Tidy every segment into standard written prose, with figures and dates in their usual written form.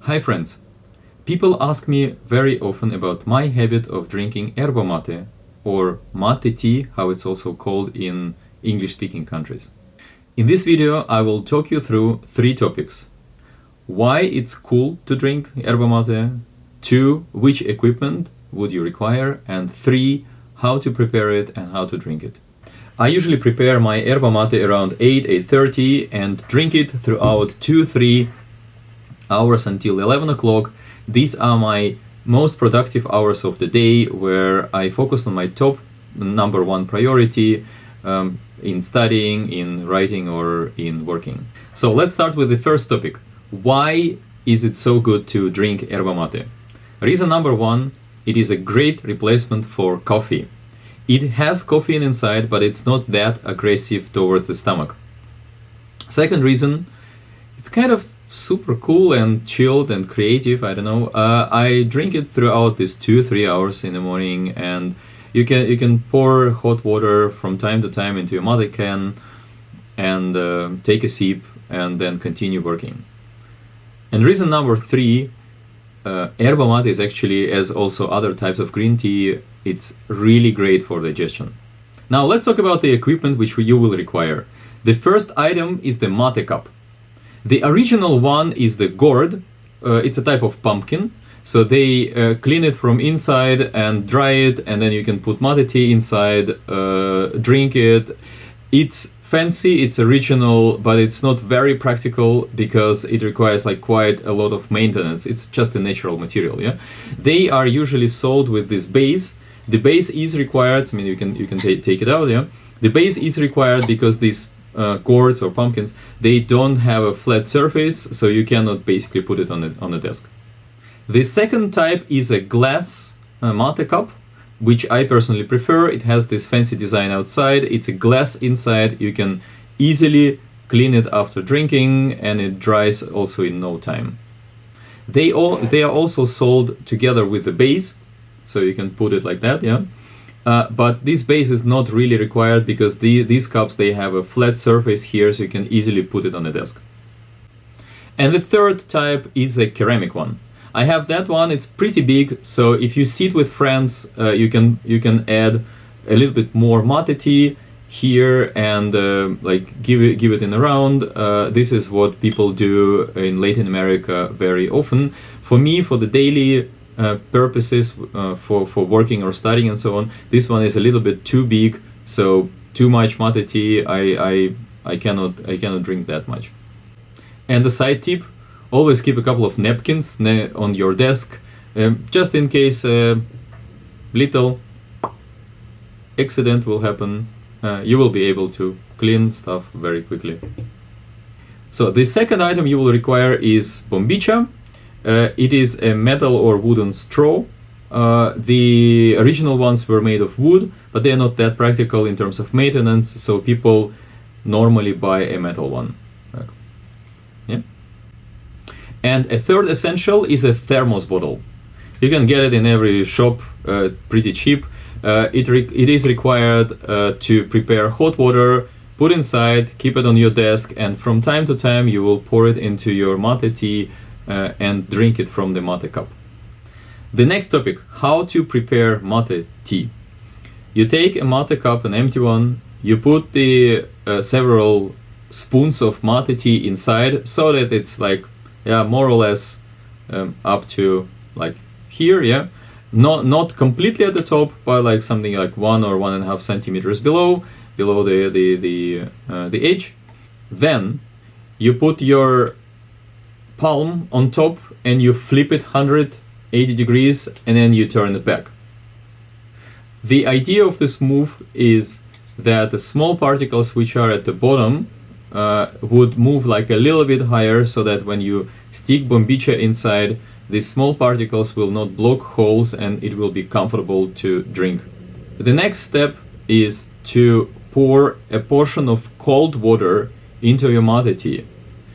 Hi friends! People ask me very often about my habit of drinking yerba mate, or mate tea, how it's also called in English-speaking countries. In this video I will talk you through 3 topics. Why it's cool to drink yerba mate, 2. Which equipment would you require, and 3. How to prepare it and how to drink it. I usually prepare my yerba mate around 8:30 and drink it throughout 2-3 hours until 11 o'clock. These are my most productive hours of the day, where I focus on my top number 1 priority in studying, in writing, or in working. So let's start with the first topic. Why is it so good to drink yerba mate? Reason number 1, it is a great replacement for coffee. It has caffeine inside, but it's not that aggressive towards the stomach. Second reason, it's kind of super cool and chilled and creative. I don't know. I drink it throughout these 2-3 hours in the morning, and you can pour hot water from time to time into your mate can and take a sip and then continue working. And reason number 3, yerba mate is actually, as also other types of green tea, it's really great for digestion. Now let's talk about the equipment which you will require. The first item is the mate cup. The original one is the gourd. It's a type of pumpkin. So they clean it from inside and dry it, and then you can put mate tea inside, drink it. It's fancy, it's original, but it's not very practical because it requires like quite a lot of maintenance. It's just a natural material, yeah. They are usually sold with this base. The base is required. I mean, you can take it out, yeah. The base is required because these gourds or pumpkins, they don't have a flat surface, so you cannot basically put it on a desk. The second type is a glass mate cup, which I personally prefer. It has this fancy design outside. It's a glass inside. You can easily clean it after drinking, and it dries also in no time. They are also sold together with the base, so you can put it like that, yeah. But this base is not really required because these cups, they have a flat surface here, so you can easily put it on a desk. And the third type is a ceramic one. I have that one. It's pretty big, so if you sit with friends, you can add a little bit more mate tea here and like give it in a round. This is what people do in Latin America very often. For me, for the daily purposes, for working or studying and so on, this one is a little bit too big, so too much mate tea, I cannot drink that much. And the side tip, always keep a couple of napkins on your desk, just in case a little accident will happen. You will be able to clean stuff very quickly. So the second item you will require is bombicha. It is a metal or wooden straw. The original ones were made of wood, but they are not that practical in terms of maintenance, so people normally buy a metal one. Yeah. And a third essential is a thermos bottle. You can get it in every shop, pretty cheap. It is required to prepare hot water, put inside, keep it on your desk, and from time to time you will pour it into your mate tea and drink it from the mate cup. The next topic, how to prepare mate tea. You take a mate cup, an empty one, you put the several spoons of mate tea inside so that it's like, yeah, more or less up to like here, yeah. Not completely at the top, but like something like 1 or 1.5 centimeters below the edge. Then you put your palm on top and you flip it 180 degrees and then you turn it back. The idea of this move is that the small particles which are at the bottom would move like a little bit higher, so that when you stick bombicha inside, these small particles will not block holes and it will be comfortable to drink. The next step is to pour a portion of cold water into your mate tea.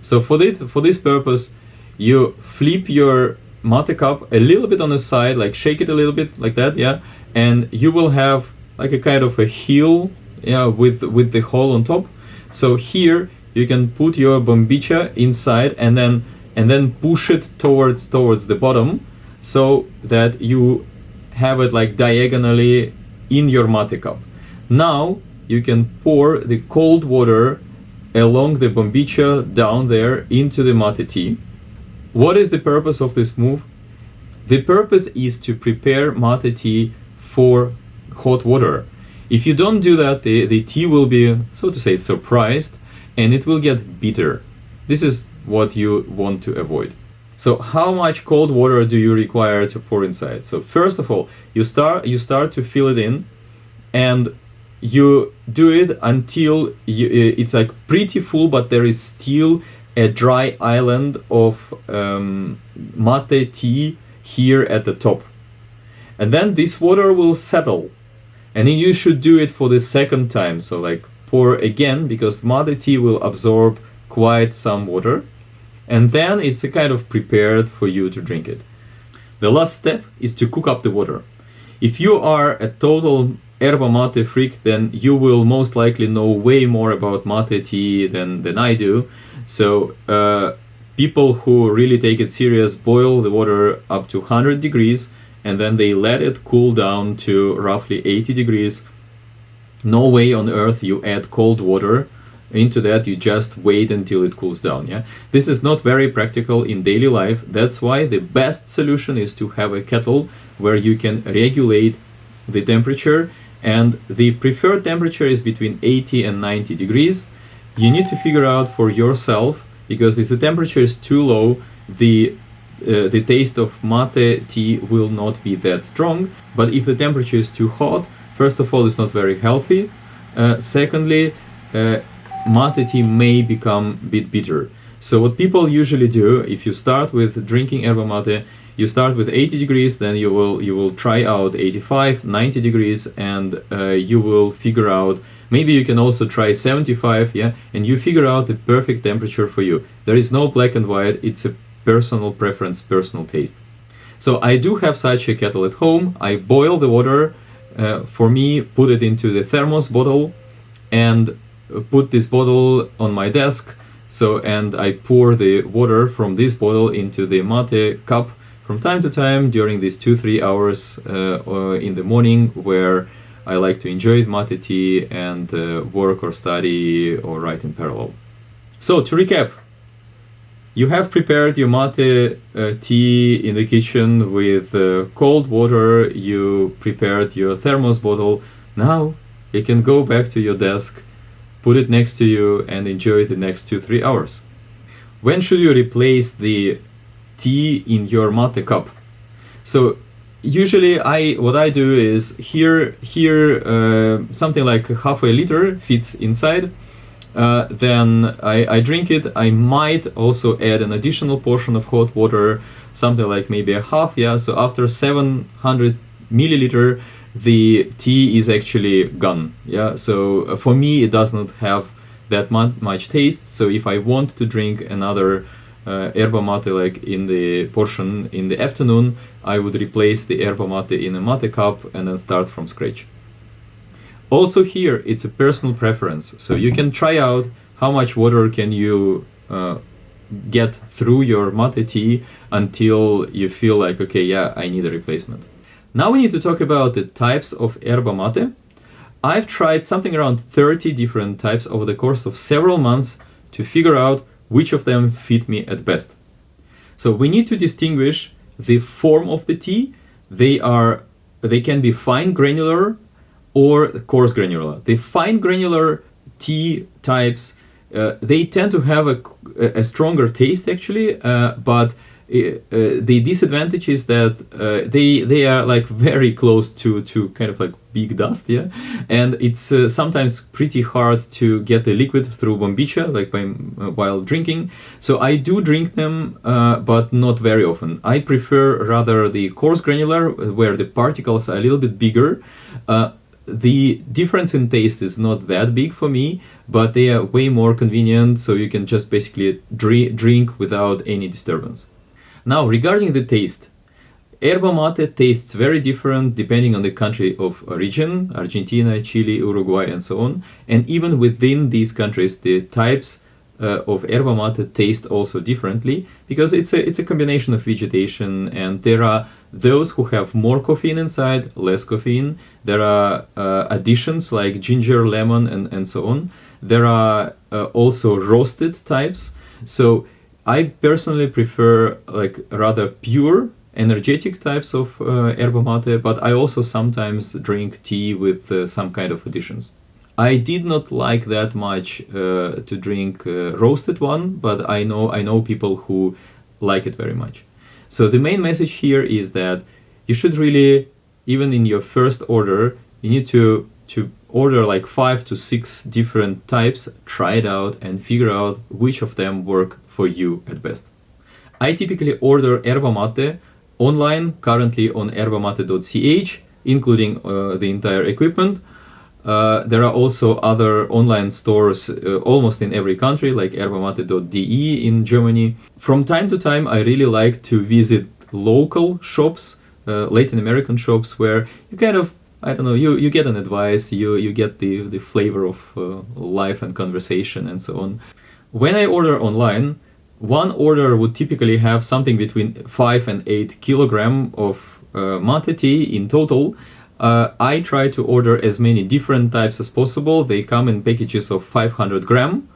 So for this purpose, you flip your mate cup a little bit on the side, like shake it a little bit like that, yeah, and you will have like a kind of a heel, yeah, with the hole on top. So here you can put your bombicha inside and then and then push it towards the bottom, so that you have it like diagonally in your mate cup. Now you can pour the cold water along the bombicha down there into the mate tea. What is the purpose of this move? The purpose is to prepare mate tea for hot water. If you don't do that, the tea will be, so to say, surprised, and it will get bitter. This is what you want to avoid. So how much cold water do you require to pour inside? So first of all, you start to fill it in, and you do it until it's like pretty full, but there is still a dry island of mate tea here at the top. And then this water will settle. And then you should do it for the second time. So like pour again, because mate tea will absorb quite some water. And then it's a kind of prepared for you to drink it. The last step is to cook up the water. If you are a total yerba mate freak, then you will most likely know way more about mate tea than I do. So people who really take it serious boil the water up to 100 degrees, and then they let it cool down to roughly 80 degrees. No way on earth you add cold water into that. You just wait until it cools down. Yeah, this is not very practical in daily life. That's why the best solution is to have a kettle where you can regulate the temperature, and the preferred temperature is between 80 and 90 degrees. You need to figure out for yourself, because if the temperature is too low, the taste of mate tea will not be that strong. But if the temperature is too hot, first of all, it's not very healthy. Secondly, mate tea may become a bit bitter. So what people usually do, if you start with drinking yerba mate, you start with 80 degrees, then you will try out 85, 90 degrees, and you will figure out, maybe you can also try 75, yeah, and you figure out the perfect temperature for you. There is no black and white, it's a personal preference, personal taste. So I do have such a kettle at home. I boil the water, for me, put it into the thermos bottle, and put this bottle on my desk. So, and I pour the water from this bottle into the mate cup from time to time during these 2-3 hours in the morning, where I like to enjoy mate tea and work or study or write in parallel. So to recap, you have prepared your mate tea in the kitchen with cold water. You prepared your thermos bottle. Now you can go back to your desk, put it next to you, and enjoy the next 2-3 hours. When should you replace the tea in your mate cup? So usually what I do is here something like half a liter fits inside. Then I drink it. I might also add an additional portion of hot water, something like maybe a half, yeah. So after 700 milliliter, the tea is actually gone, yeah. So for me, it does not have that much taste. So if I want to drink another yerba mate like in the portion in the afternoon, I would replace the yerba mate in a mate cup and then start from scratch. Also here, it's a personal preference, so you can try out how much water can you get through your mate tea until you feel like, okay, yeah, I need a replacement. Now we need to talk about the types of yerba mate. I've tried something around 30 different types over the course of several months to figure out which of them fit me at best. So we need to distinguish the form of the tea. They can be fine granular or coarse granular. The fine granular tea types, they tend to have a stronger taste actually, but the disadvantage is that they are like very close to kind of like big dust, yeah, and it's sometimes pretty hard to get the liquid through bombicha like while drinking. So I do drink them, but not very often. I prefer rather the coarse granular, where the particles are a little bit bigger. The difference in taste is not that big for me, but they are way more convenient, so you can just basically drink without any disturbance. Now, regarding the taste, yerba mate tastes very different depending on the country of origin, Argentina, Chile, Uruguay, and so on. And even within these countries, the types of yerba mate taste also differently, because it's a combination of vegetation, and there are those who have more caffeine inside, less caffeine. There are additions like ginger, lemon, and so on. There are also roasted types. So I personally prefer like rather pure, energetic types of yerba mate, but I also sometimes drink tea with some kind of additions. I did not like that much to drink roasted one, but I know people who like it very much. So the main message here is that you should really, even in your first order, you need to order like 5 to 6 different types, try it out, and figure out which of them work for you at best. I typically order yerba mate online, currently on yerbamate.ch, including the entire equipment. There are also other online stores almost in every country, like yerbamate.de in Germany. From time to time, I really like to visit local shops, Latin American shops, where you kind of, I don't know, you get an advice, you get the flavor of life and conversation and so on. When I order online, one order would typically have something between 5 and 8 kilogram of mate tea in total. I try to order as many different types as possible. They come in packages of 500 gram.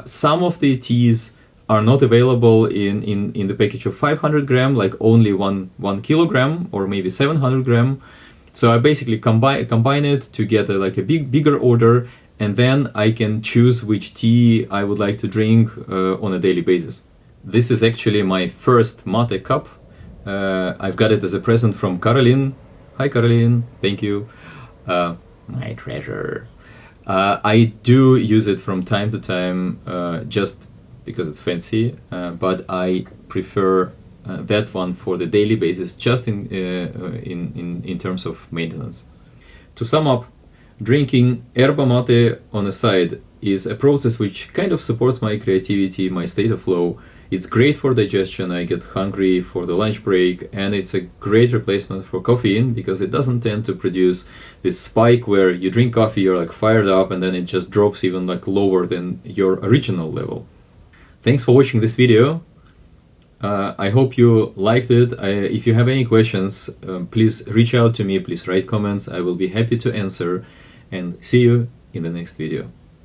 Some of the teas are not available in the package of 500 gram, like only 1 kilogram or maybe 700 gram. So I basically combine it to get like a bigger order, and then I can choose which tea I would like to drink on a daily basis. This is actually my first mate cup. I've got it as a present from Caroline. Hi Caroline, thank you. My treasure. I do use it from time to time just because it's fancy, but I prefer that one for the daily basis, just in terms of maintenance. To sum up, drinking yerba mate on a side is a process which kind of supports my creativity, my state of flow. It's great for digestion, I get hungry for the lunch break, and it's a great replacement for caffeine because it doesn't tend to produce this spike where you drink coffee, you're like fired up, and then it just drops even like lower than your original level. Thanks for watching this video. I hope you liked it. If you have any questions, please reach out to me, please write comments. I will be happy to answer, and see you in the next video.